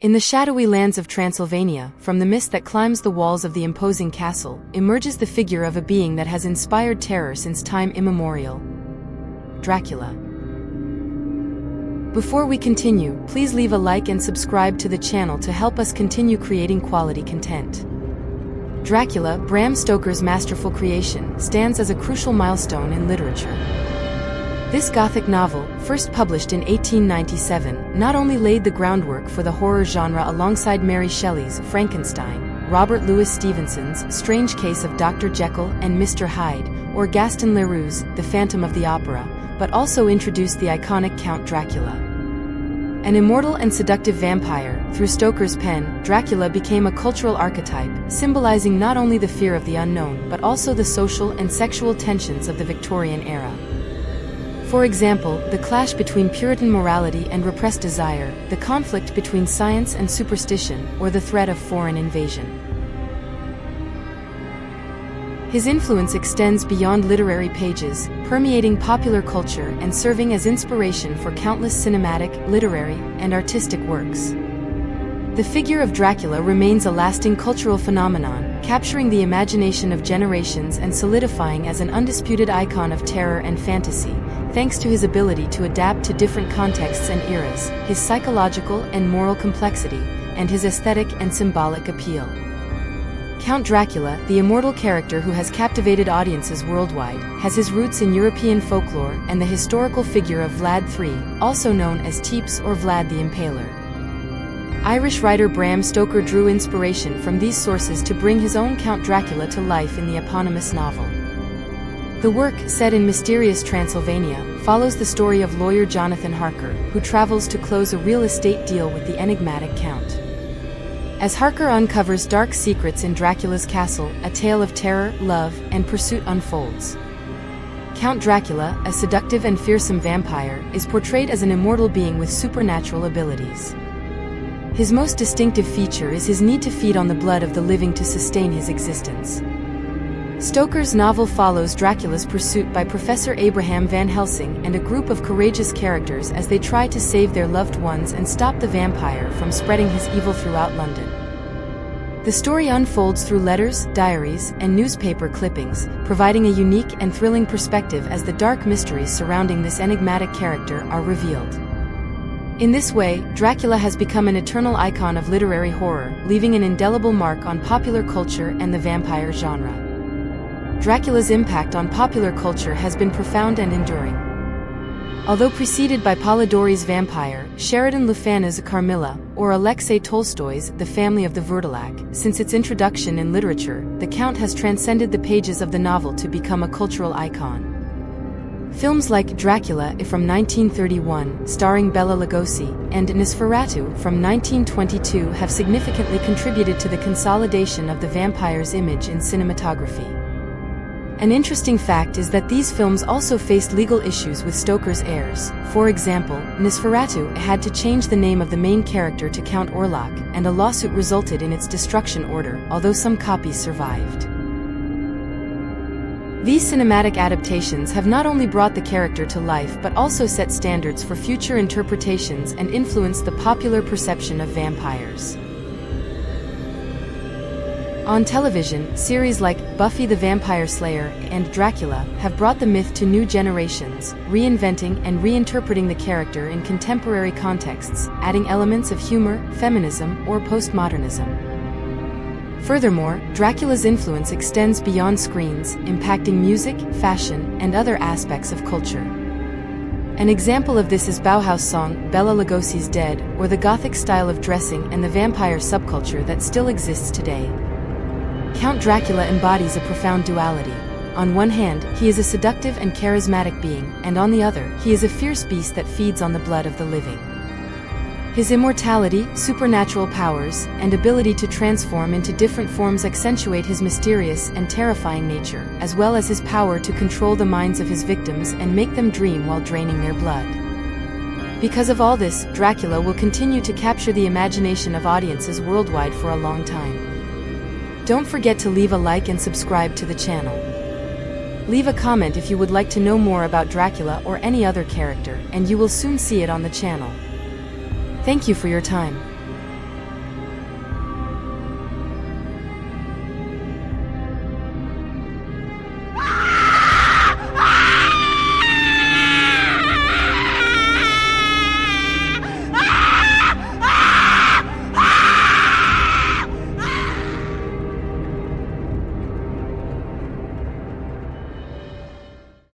In the shadowy lands of Transylvania, from the mist that climbs the walls of the imposing castle, emerges the figure of a being that has inspired terror since time immemorial: Dracula. Before we continue, please leave a like and subscribe to the channel to help us continue creating quality content. Dracula, Bram Stoker's masterful creation, stands as a crucial milestone in literature. This Gothic novel, first published in 1897, not only laid the groundwork for the horror genre alongside Mary Shelley's Frankenstein, Robert Louis Stevenson's Strange Case of Dr. Jekyll and Mr. Hyde, or Gaston Leroux's The Phantom of the Opera, but also introduced the iconic Count Dracula. An immortal and seductive vampire, through Stoker's pen, Dracula became a cultural archetype, symbolizing not only the fear of the unknown but also the social and sexual tensions of the Victorian era. For example, the clash between Puritan morality and repressed desire, the conflict between science and superstition, or the threat of foreign invasion. His influence extends beyond literary pages, permeating popular culture and serving as inspiration for countless cinematic, literary, and artistic works. The figure of Dracula remains a lasting cultural phenomenon, capturing the imagination of generations and solidifying as an undisputed icon of terror and fantasy, thanks to his ability to adapt to different contexts and eras, his psychological and moral complexity, and his aesthetic and symbolic appeal. Count Dracula, the immortal character who has captivated audiences worldwide, has his roots in European folklore and the historical figure of Vlad III, also known as Teeps or Vlad the Impaler. Irish writer Bram Stoker drew inspiration from these sources to bring his own Count Dracula to life in the eponymous novel. The work, set in mysterious Transylvania, follows the story of lawyer Jonathan Harker, who travels to close a real estate deal with the enigmatic Count. As Harker uncovers dark secrets in Dracula's castle, a tale of terror, love, and pursuit unfolds. Count Dracula, a seductive and fearsome vampire, is portrayed as an immortal being with supernatural abilities. His most distinctive feature is his need to feed on the blood of the living to sustain his existence. Stoker's novel follows Dracula's pursuit by Professor Abraham Van Helsing and a group of courageous characters as they try to save their loved ones and stop the vampire from spreading his evil throughout London. The story unfolds through letters, diaries, and newspaper clippings, providing a unique and thrilling perspective as the dark mysteries surrounding this enigmatic character are revealed. In this way, Dracula has become an eternal icon of literary horror, leaving an indelible mark on popular culture and the vampire genre. Dracula's impact on popular culture has been profound and enduring. Although preceded by Polidori's Vampire, Sheridan Le Fan's Carmilla, or Alexei Tolstoy's The Family of the Verdelak, since its introduction in literature, the Count has transcended the pages of the novel to become a cultural icon. Films like Dracula from 1931, starring Bela Lugosi, and Nosferatu from 1922 have significantly contributed to the consolidation of the vampire's image in cinematography. An interesting fact is that these films also faced legal issues with Stoker's heirs. For example, Nosferatu had to change the name of the main character to Count Orlok, and a lawsuit resulted in its destruction order, although some copies survived. These cinematic adaptations have not only brought the character to life but also set standards for future interpretations and influenced the popular perception of vampires. On television, series like Buffy the Vampire Slayer and Dracula have brought the myth to new generations, reinventing and reinterpreting the character in contemporary contexts, adding elements of humor, feminism, or postmodernism. Furthermore, Dracula's influence extends beyond screens, impacting music, fashion, and other aspects of culture. An example of this is Bauhaus song Bela Lugosi's Dead, or the Gothic style of dressing and the vampire subculture that still exists today. Count Dracula embodies a profound duality. On one hand, he is a seductive and charismatic being, and on the other, he is a fierce beast that feeds on the blood of the living. His immortality, supernatural powers, and ability to transform into different forms accentuate his mysterious and terrifying nature, as well as his power to control the minds of his victims and make them dream while draining their blood. Because of all this, Dracula will continue to capture the imagination of audiences worldwide for a long time. Don't forget to leave a like and subscribe to the channel. Leave a comment if you would like to know more about Dracula or any other character, and you will soon see it on the channel. Thank you for your time.